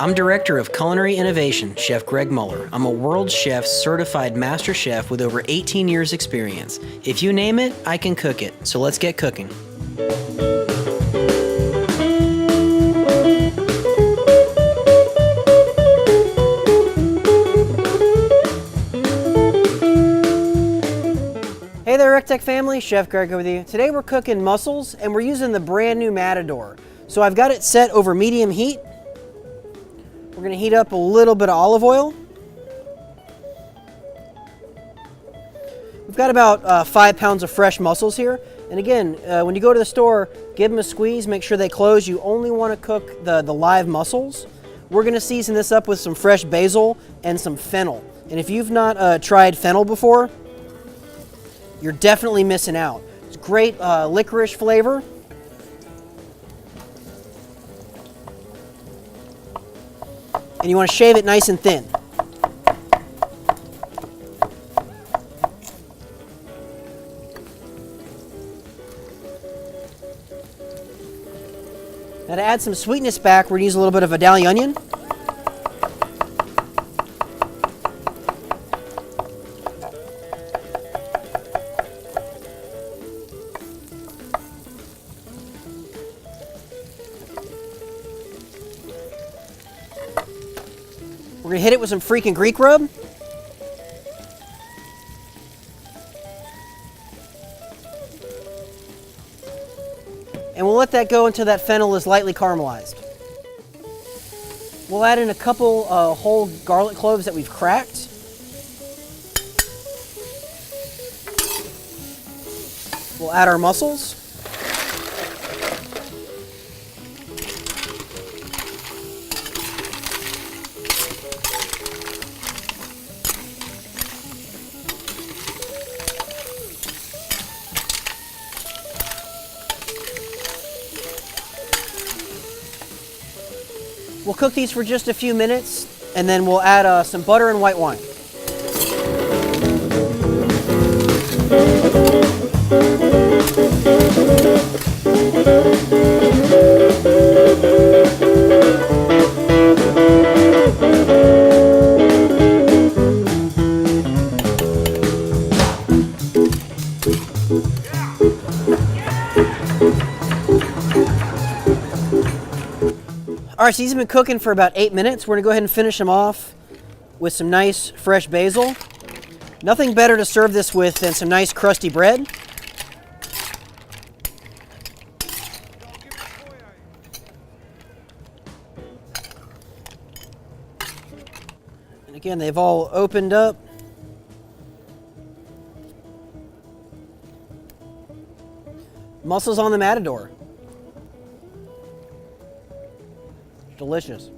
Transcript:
I'm Director of Culinary Innovation, Chef Greg Mueller. I'm a World Chef certified master chef with over 18 years experience. If you name it, I can cook it. So let's get cooking. Hey there, RTech family, Chef Greg with you. Today we're cooking mussels and we're using the brand new Matador. So I've got it set over medium heat. We're gonna heat up a little bit of olive oil. We've got about 5 pounds of fresh mussels here. And again, when you go to the store, give them a squeeze, make sure they close. You only wanna cook the live mussels. We're gonna season this up with some fresh basil and some fennel. And if you've not tried fennel before, you're definitely missing out. It's great licorice flavor. And you want to shave it nice and thin. Now to add some sweetness back, we're going to use a little bit of Vidalia onion. We're going to hit it with some Freakin Greek rub. And we'll let that go until that fennel is lightly caramelized. We'll add in a couple whole garlic cloves that we've cracked. We'll add our mussels. We'll cook these for just a few minutes, and then we'll add some butter and white wine. All right, so these have been cooking for about 8 minutes. We're gonna go ahead and finish them off with some nice fresh basil. Nothing better to serve this with than some nice crusty bread. And again, they've all opened up. Mussels on the Matador. Delicious.